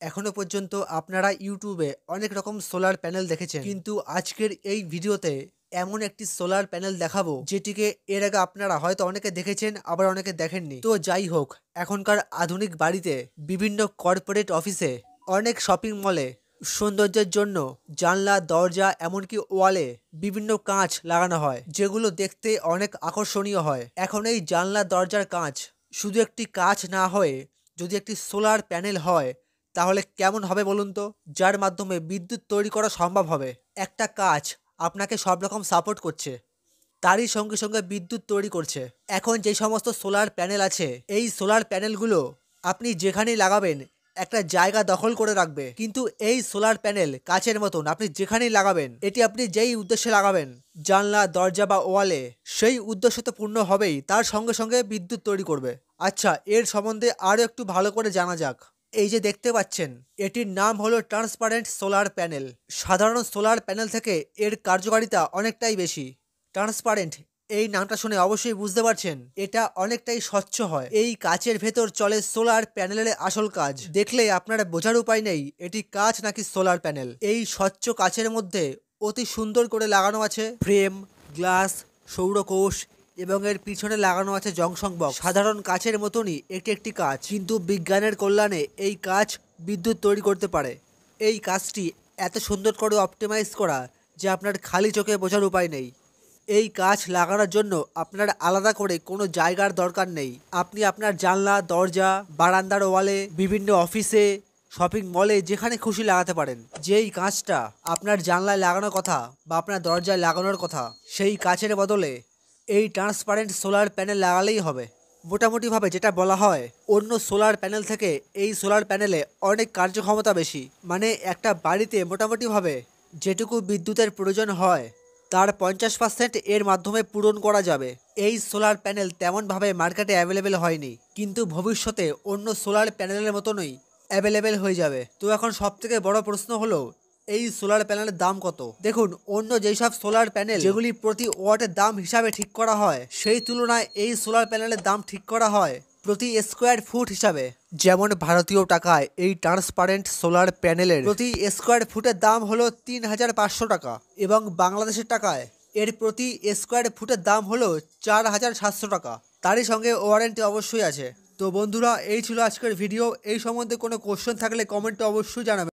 এখনো পর্যন্ত আপনারা ইউটিউবে অনেক রকম সোলার প্যানেল দেখেছেন, কিন্তু আজকের এই ভিডিওতে এমন একটি সোলার প্যানেল দেখাবো যেটিকে এর আগে আপনারা হয়তো অনেকে দেখেছেন, আবার অনেকে দেখেননি। তো যাই হোক, এখনকার আধুনিক বাড়িতে, বিভিন্ন কর্পোরেট অফিসে, অনেক শপিং মলে সৌন্দর্যের জন্য জানলা, দরজা, এমনকি ওয়ালে বিভিন্ন কাঁচ লাগানো হয়, যেগুলো দেখতে অনেক আকর্ষণীয় হয়। এখন এই জানলা, দরজার কাঁচ শুধু একটি কাঁচ না হয়ে যদি একটি সোলার প্যানেল হয়, তাহলে কেমন হবে বলুন তো? যার মাধ্যমে বিদ্যুৎ তৈরি করা সম্ভব হবে। একটা কাঁচ আপনাকে সব রকম সাপোর্ট করছে, তারই সঙ্গে সঙ্গে বিদ্যুৎ তৈরি করছে। এখন যে সমস্ত সোলার প্যানেল আছে, এই সোলার প্যানেলগুলো আপনি যেখানেই লাগাবেন একটা জায়গা দখল করে রাখবে, কিন্তু এই সোলার প্যানেল কাচের মতন, আপনি যেখানেই লাগাবেন, এটি আপনি যেই উদ্দেশ্যে লাগাবেন, জানলা, দরজা বা ওয়ালে, সেই উদ্দেশ্য তো পূর্ণ হবেই, তার সঙ্গে সঙ্গে বিদ্যুৎ তৈরি করবে। আচ্ছা, এর সম্বন্ধে আরও একটু ভালো করে জানা যাক। এই যে দেখতে পাচ্ছেন, এটির নাম হলো ট্রান্সপারেন্ট সোলার প্যানেল। সাধারণ সোলার প্যানেল থেকে এর কার্যকারিতা অনেকটাই বেশি। ট্রান্সপারেন্ট এই নামটা শুনে অবশ্যই বুঝতে পারছেন, এটা অনেকটাই স্বচ্ছ হয়। এই কাচের ভেতর চলে সোলার প্যানেলের আসল কাজ। দেখলে আপনারা বোঝার উপায় নেই এটি কাচ নাকি সোলার প্যানেল। এই স্বচ্ছ কাচের মধ্যে অতি সুন্দর করে লাগানো আছে ফ্রেম, গ্লাস, সৌরকোষ, এবং এর পিছনে লাগানো আছে জংশন বক্স। সাধারণ কাচের মতনই এটি একটি কাচ, কিন্তু বিজ্ঞানের কল্যাণে এই কাচ বিদ্যুৎ তৈরি করতে পারে। এই কাজটি এত সুন্দর করে অপটিমাইজ করা যে আপনার খালি চোখে বোঝার উপায় নেই। এই গাছ লাগানোর জন্য আপনার আলাদা করে কোনো জায়গার দরকার নেই। আপনি আপনার জানলা, দরজা, বারান্দার ওয়ালে, বিভিন্ন অফিসে, শপিং মলে যেখানে খুশি লাগাতে পারেন। যেই কাঁচটা আপনার জানলায় লাগানোর কথা বা আপনার দরজায় লাগানোর কথা, সেই কাচের বদলে এই ট্রান্সপারেন্ট সোলার প্যানেল লাগালেই হবে। মোটামুটিভাবে যেটা বলা হয়, অন্য সোলার প্যানেল থেকে এই সোলার প্যানেলে অনেক কার্যক্ষমতা বেশি। মানে একটা বাড়িতে মোটামুটিভাবে যেটুকু বিদ্যুতের প্রয়োজন হয়, তার 50% এর মাধ্যমে পূরণ করা যাবে। এই সোলার প্যানেল তেমনভাবে মার্কেটে অ্যাভেলেবেল হয়নি, কিন্তু ভবিষ্যতে অন্য সোলার প্যানেলের মতনই অ্যাভেলেবেল হয়ে যাবে। তো এখন সবথেকে বড় প্রশ্ন হলো, এই সোলার প্যানেলের দাম কত? দেখুন, অন্য যেসব সোলার প্যানেল যেগুলি প্রতি ওয়াটের দাম হিসাবে ঠিক করা হয়, সেই তুলনায় এই সোলার প্যানেলের দাম ঠিক করা হয় প্রতি স্কোয়ার ফুট হিসাবে। যেমন ভারতীয় টাকায় এই ট্রান্সপারেন্ট সোলার প্যানেলের প্রতি স্কোয়ার ফুটের দাম হলো 3500 টাকা, এবং বাংলাদেশের টাকায় এর প্রতি স্কোয়ার ফুটের দাম হলো 4700 টাকা। তারই সঙ্গে ওয়ারেন্টি অবশ্যই আছে। তো বন্ধুরা, এই ছিল আজকের ভিডিও। এই সম্বন্ধে কোনো কোশ্চেন থাকলে কমেন্টে অবশ্যই জানাবেন।